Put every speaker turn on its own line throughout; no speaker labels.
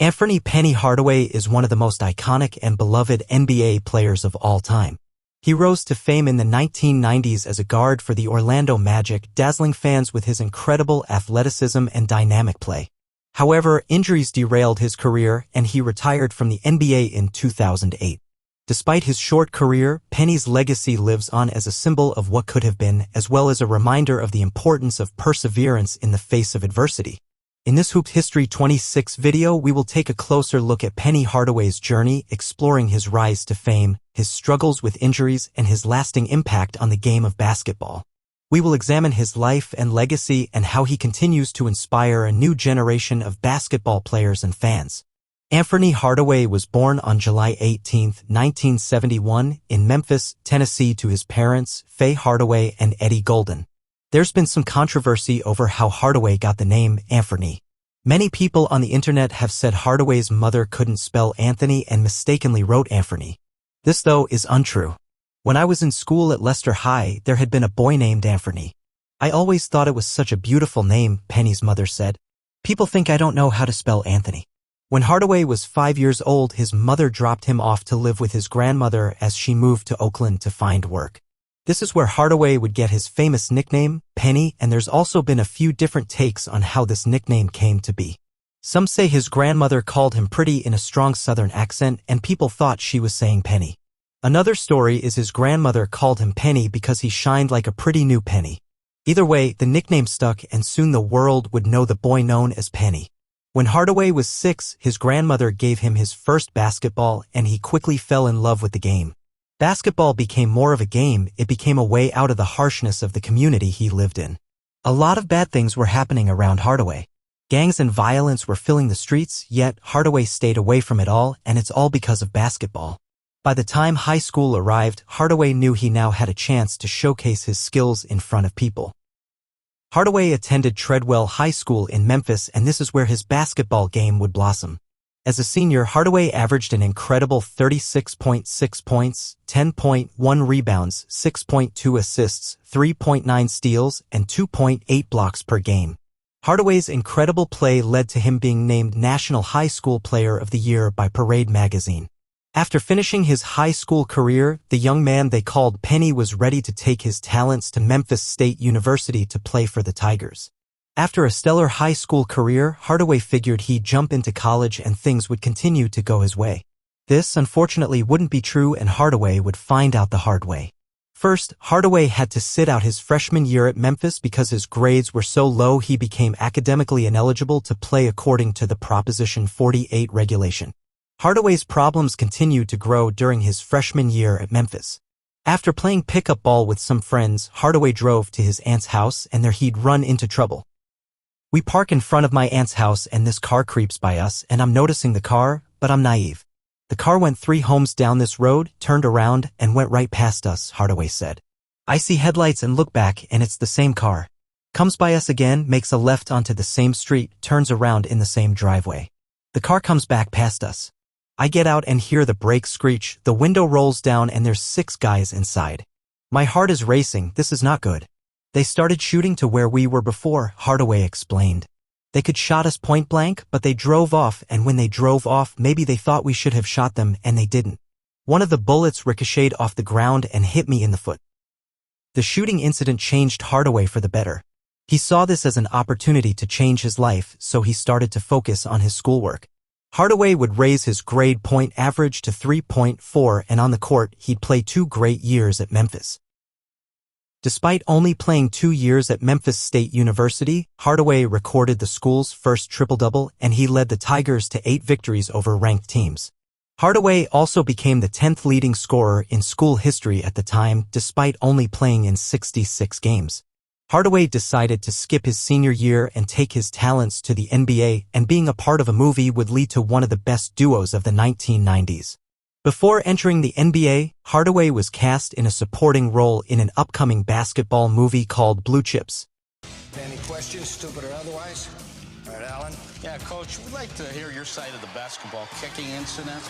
Anthony "Penny" Hardaway is one of the most iconic and beloved NBA players of all time. He rose to fame in the 1990s as a guard for the Orlando Magic, dazzling fans with his incredible athleticism and dynamic play. However, injuries derailed his career and he retired from the NBA in 2008. Despite his short career, Penny's legacy lives on as a symbol of what could have been, as well as a reminder of the importance of perseverance in the face of adversity. In this Hoops History 26 video, we will take a closer look at Penny Hardaway's journey, exploring his rise to fame, his struggles with injuries, and his lasting impact on the game of basketball. We will examine his life and legacy and how he continues to inspire a new generation of basketball players and fans. Anthony Hardaway was born on July 18, 1971, in Memphis, Tennessee to his parents, Faye Hardaway and Eddie Golden. There's been some controversy over how Hardaway got the name Anthony. Many people on the internet have said Hardaway's mother couldn't spell Anthony and mistakenly wrote Anthony. This, though, is untrue. When I was in school at Leicester High, there had been a boy named Anthony. I always thought it was such a beautiful name, Penny's mother said. People think I don't know how to spell Anthony. When Hardaway was 5 years old, his mother dropped him off to live with his grandmother as she moved to Oakland to find work. This is where Hardaway would get his famous nickname, Penny, and there's also been a few different takes on how this nickname came to be. Some say his grandmother called him pretty in a strong southern accent and people thought she was saying penny. Another story is his grandmother called him Penny because he shined like a pretty new penny. Either way, the nickname stuck and soon the world would know the boy known as Penny. When Hardaway was 6, his grandmother gave him his first basketball and he quickly fell in love with the game. Basketball became more of a game, it became a way out of the harshness of the community he lived in. A lot of bad things were happening around Hardaway. Gangs and violence were filling the streets, yet Hardaway stayed away from it all, and it's all because of basketball. By the time high school arrived, Hardaway knew he now had a chance to showcase his skills in front of people. Hardaway attended Treadwell High School in Memphis, and this is where his basketball game would blossom. As a senior, Hardaway averaged an incredible 36.6 points, 10.1 rebounds, 6.2 assists, 3.9 steals, and 2.8 blocks per game. Hardaway's incredible play led to him being named National High School Player of the Year by Parade magazine. After finishing his high school career, the young man they called Penny was ready to take his talents to Memphis State University to play for the Tigers. After a stellar high school career, Hardaway figured he'd jump into college and things would continue to go his way. This, unfortunately, wouldn't be true and Hardaway would find out the hard way. First, Hardaway had to sit out his freshman year at Memphis because his grades were so low he became academically ineligible to play according to the Proposition 48 regulation. Hardaway's problems continued to grow during his freshman year at Memphis. After playing pickup ball with some friends, Hardaway drove to his aunt's house and there he'd run into trouble. We park in front of my aunt's house and this car creeps by us and I'm noticing the car, but I'm naive. The car went 3 homes down this road, turned around, and went right past us, Hardaway said. I see headlights and look back and it's the same car. Comes by us again, makes a left onto the same street, turns around in the same driveway. The car comes back past us. I get out and hear the brakes screech, the window rolls down and there's 6 guys inside. My heart is racing, this is not good. They started shooting to where we were before, Hardaway explained. They could shot us point blank, but they drove off, and when they drove off, maybe they thought we should have shot them, and they didn't. One of the bullets ricocheted off the ground and hit me in the foot. The shooting incident changed Hardaway for the better. He saw this as an opportunity to change his life, so he started to focus on his schoolwork. Hardaway would raise his grade point average to 3.4, and on the court, he'd play 2 great years at Memphis. Despite only playing 2 years at Memphis State University, Hardaway recorded the school's first triple-double and he led the Tigers to 8 victories over ranked teams. Hardaway also became the 10th leading scorer in school history at the time, despite only playing in 66 games. Hardaway decided to skip his senior year and take his talents to the NBA, and being a part of a movie would lead to one of the best duos of the 1990s. Before entering the NBA, Hardaway was cast in a supporting role in an upcoming basketball movie called Blue Chips.
Any questions, stupid or otherwise? All right, Alan?
Yeah, Coach, we'd like to hear your side of the basketball kicking incident.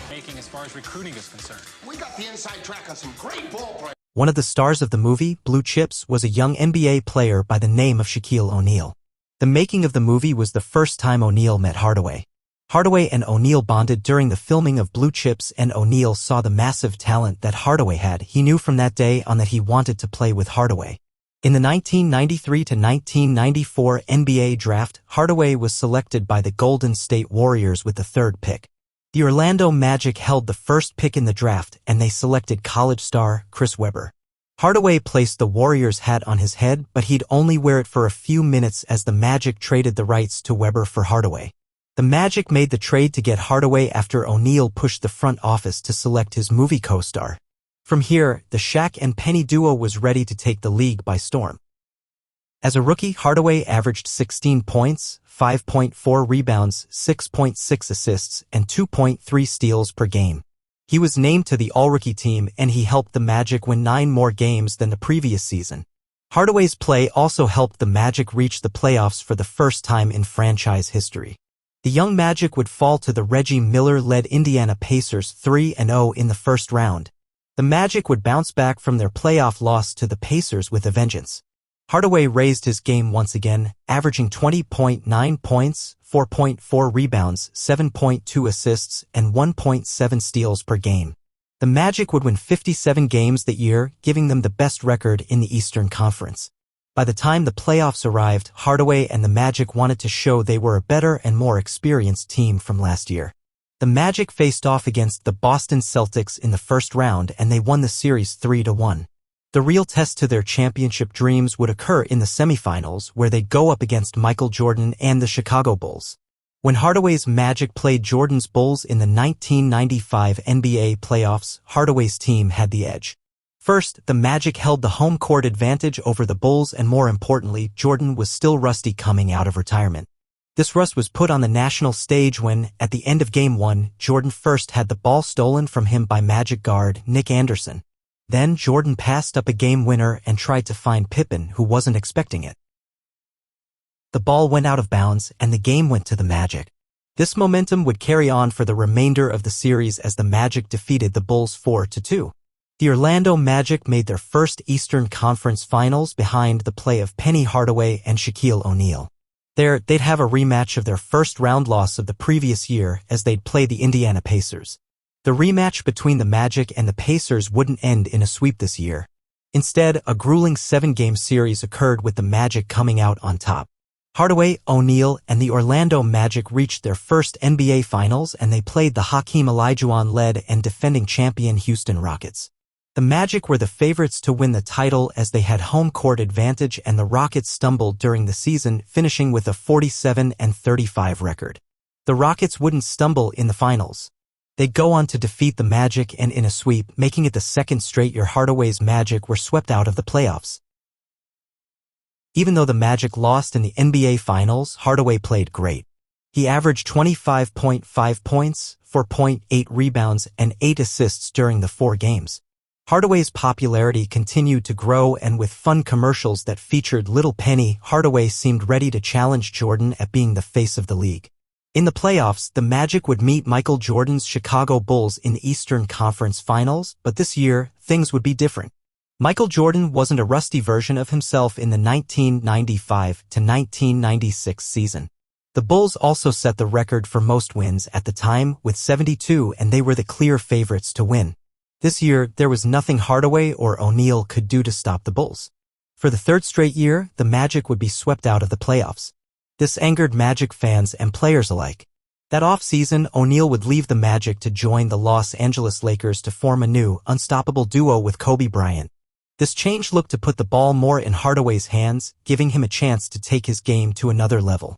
Making as far as recruiting is concerned.
We got the inside track on some great ball players.
One of the stars of the movie, Blue Chips, was a young NBA player by the name of Shaquille O'Neal. The making of the movie was the first time O'Neal met Hardaway. Hardaway and O'Neal bonded during the filming of Blue Chips, and O'Neal saw the massive talent that Hardaway had. He knew from that day on that he wanted to play with Hardaway. In the 1993 to 1994 NBA draft, Hardaway was selected by the Golden State Warriors with the 3rd pick. The Orlando Magic held the 1st pick in the draft, and they selected college star Chris Webber. Hardaway placed the Warriors hat on his head, but he'd only wear it for a few minutes as the Magic traded the rights to Webber for Hardaway. The Magic made the trade to get Hardaway after O'Neal pushed the front office to select his movie co-star. From here, the Shaq and Penny duo was ready to take the league by storm. As a rookie, Hardaway averaged 16 points, 5.4 rebounds, 6.6 assists, and 2.3 steals per game. He was named to the All-Rookie team, and he helped the Magic win 9 more games than the previous season. Hardaway's play also helped the Magic reach the playoffs for the first time in franchise history. The young Magic would fall to the Reggie Miller-led Indiana Pacers 3-0 in the first round. The Magic would bounce back from their playoff loss to the Pacers with a vengeance. Hardaway raised his game once again, averaging 20.9 points, 4.4 rebounds, 7.2 assists, and 1.7 steals per game. The Magic would win 57 games that year, giving them the best record in the Eastern Conference. By the time the playoffs arrived, Hardaway and the Magic wanted to show they were a better and more experienced team from last year. The Magic faced off against the Boston Celtics in the first round, and they won the series 3-1. The real test to their championship dreams would occur in the semifinals, where they'd go up against Michael Jordan and the Chicago Bulls. When Hardaway's Magic played Jordan's Bulls in the 1995 NBA playoffs, Hardaway's team had the edge. First, the Magic held the home court advantage over the Bulls, and more importantly, Jordan was still rusty coming out of retirement. This rust was put on the national stage when, at the end of Game 1, Jordan first had the ball stolen from him by Magic guard Nick Anderson. Then Jordan passed up a game winner and tried to find Pippen, who wasn't expecting it. The ball went out of bounds, and the game went to the Magic. This momentum would carry on for the remainder of the series as the Magic defeated the Bulls 4-2. The Orlando Magic made their first Eastern Conference Finals behind the play of Penny Hardaway and Shaquille O'Neal. There, they'd have a rematch of their first-round loss of the previous year as they'd play the Indiana Pacers. The rematch between the Magic and the Pacers wouldn't end in a sweep this year. Instead, a grueling 7-game series occurred with the Magic coming out on top. Hardaway, O'Neal, and the Orlando Magic reached their first NBA Finals, and they played the Hakeem Olajuwon-led and defending champion Houston Rockets. The Magic were the favorites to win the title as they had home court advantage, and the Rockets stumbled during the season, finishing with a 47-35 record. The Rockets wouldn't stumble in the finals. They'd go on to defeat the Magic, and in a sweep, making it the second straight year Hardaway's Magic were swept out of the playoffs. Even though the Magic lost in the NBA Finals, Hardaway played great. He averaged 25.5 points, 4.8 rebounds, and 8 assists during the 4 games. Hardaway's popularity continued to grow, and with fun commercials that featured Little Penny, Hardaway seemed ready to challenge Jordan at being the face of the league. In the playoffs, the Magic would meet Michael Jordan's Chicago Bulls in the Eastern Conference Finals, but this year, things would be different. Michael Jordan wasn't a rusty version of himself in the 1995-1996 season. The Bulls also set the record for most wins at the time, with 72, and they were the clear favorites to win. This year, there was nothing Hardaway or O'Neal could do to stop the Bulls. For the 3rd straight year, the Magic would be swept out of the playoffs. This angered Magic fans and players alike. That off-season, O'Neal would leave the Magic to join the Los Angeles Lakers to form a new, unstoppable duo with Kobe Bryant. This change looked to put the ball more in Hardaway's hands, giving him a chance to take his game to another level.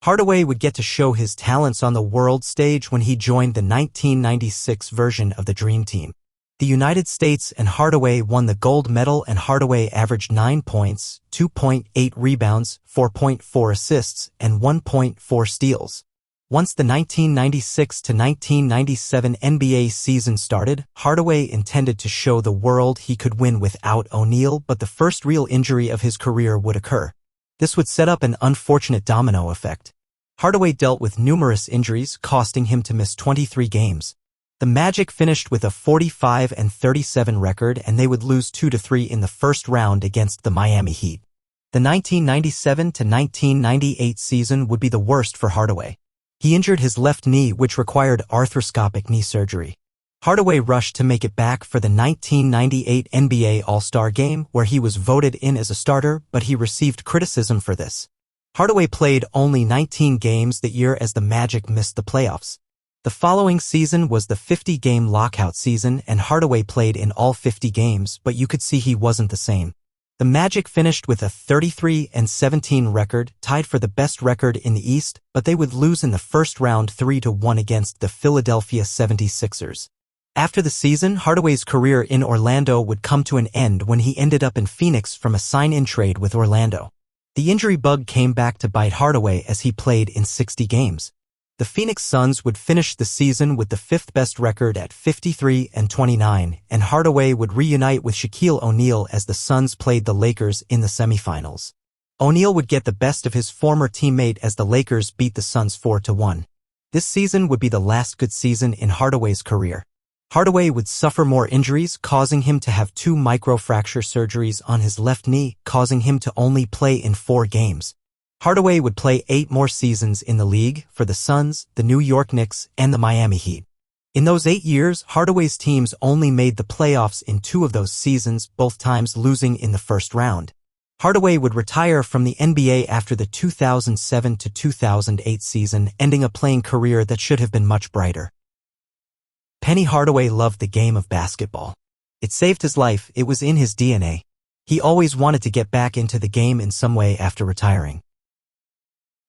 Hardaway would get to show his talents on the world stage when he joined the 1996 version of the Dream Team. The United States and Hardaway won the gold medal, and Hardaway averaged 9 points, 2.8 rebounds, 4.4 assists, and 1.4 steals. Once the 1996-1997 NBA season started, Hardaway intended to show the world he could win without O'Neal, but the first real injury of his career would occur. This would set up an unfortunate domino effect. Hardaway dealt with numerous injuries, costing him to miss 23 games. The Magic finished with a 45-37 record, and they would lose 2-3 in the first round against the Miami Heat. The 1997-1998 season would be the worst for Hardaway. He injured his left knee, which required arthroscopic knee surgery. Hardaway rushed to make it back for the 1998 NBA All-Star Game, where he was voted in as a starter, but he received criticism for this. Hardaway played only 19 games that year as the Magic missed the playoffs. The following season was the 50-game lockout season, and Hardaway played in all 50 games, but you could see he wasn't the same. The Magic finished with a 33-17 record, tied for the best record in the East, but they would lose in the first round 3-1 against the Philadelphia 76ers. After the season, Hardaway's career in Orlando would come to an end when he ended up in Phoenix from a sign-in trade with Orlando. The injury bug came back to bite Hardaway as he played in 60 games. The Phoenix Suns would finish the season with the fifth-best record at 53-29, and Hardaway would reunite with Shaquille O'Neal as the Suns played the Lakers in the semifinals. O'Neal would get the best of his former teammate as the Lakers beat the Suns 4-1. This season would be the last good season in Hardaway's career. Hardaway would suffer more injuries, causing him to have 2 microfracture surgeries on his left knee, causing him to only play in 4 games. Hardaway would play 8 more seasons in the league for the Suns, the New York Knicks, and the Miami Heat. In those 8 years, Hardaway's teams only made the playoffs in 2 of those seasons, both times losing in the first round. Hardaway would retire from the NBA after the 2007-2008 season, ending a playing career that should have been much brighter. Penny Hardaway loved the game of basketball. It saved his life, it was in his DNA. He always wanted to get back into the game in some way after retiring.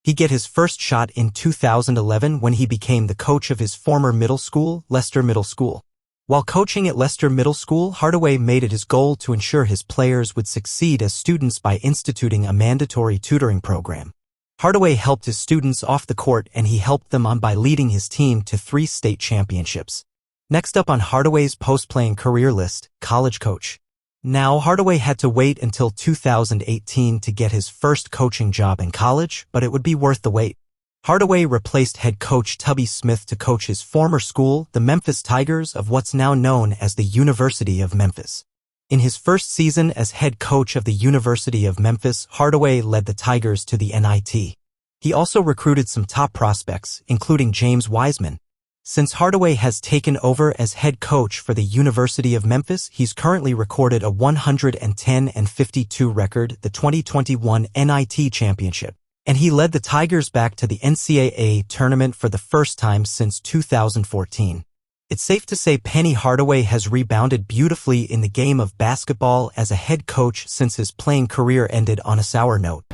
He got his first shot in 2011 when he became the coach of his former middle school, Leicester Middle School. While coaching at Leicester Middle School, Hardaway made it his goal to ensure his players would succeed as students by instituting a mandatory tutoring program. Hardaway helped his students off the court, and he helped them on by leading his team to 3 state championships. Next up on Hardaway's post-playing career list, college coach. Now, Hardaway had to wait until 2018 to get his first coaching job in college, but it would be worth the wait. Hardaway replaced head coach Tubby Smith to coach his former school, the Memphis Tigers, of what's now known as the University of Memphis. In his first season as head coach of the University of Memphis, Hardaway led the Tigers to the NIT. He also recruited some top prospects, including James Wiseman. Since Hardaway has taken over as head coach for the University of Memphis, he's currently recorded a 110-52 record, the 2021 NIT championship, and he led the Tigers back to the NCAA tournament for the first time since 2014. It's safe to say Penny Hardaway has rebounded beautifully in the game of basketball as a head coach since his playing career ended on a sour note.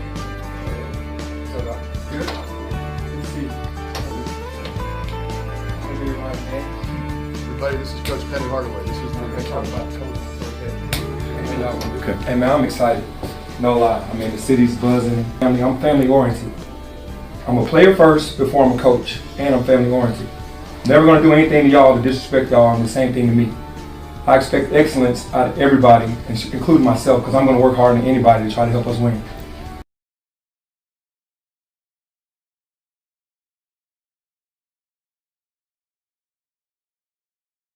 This is Coach Penny Hardaway. This is my talk about Coach.
Okay. Hey man, I'm excited. No lie. I mean, the city's buzzing. I'm family oriented. I'm a player first before I'm a coach, and I'm family oriented. Never gonna do anything to y'all to disrespect y'all, and the same thing to me. I expect excellence out of everybody, including myself, because I'm gonna work harder than anybody to try to help us win.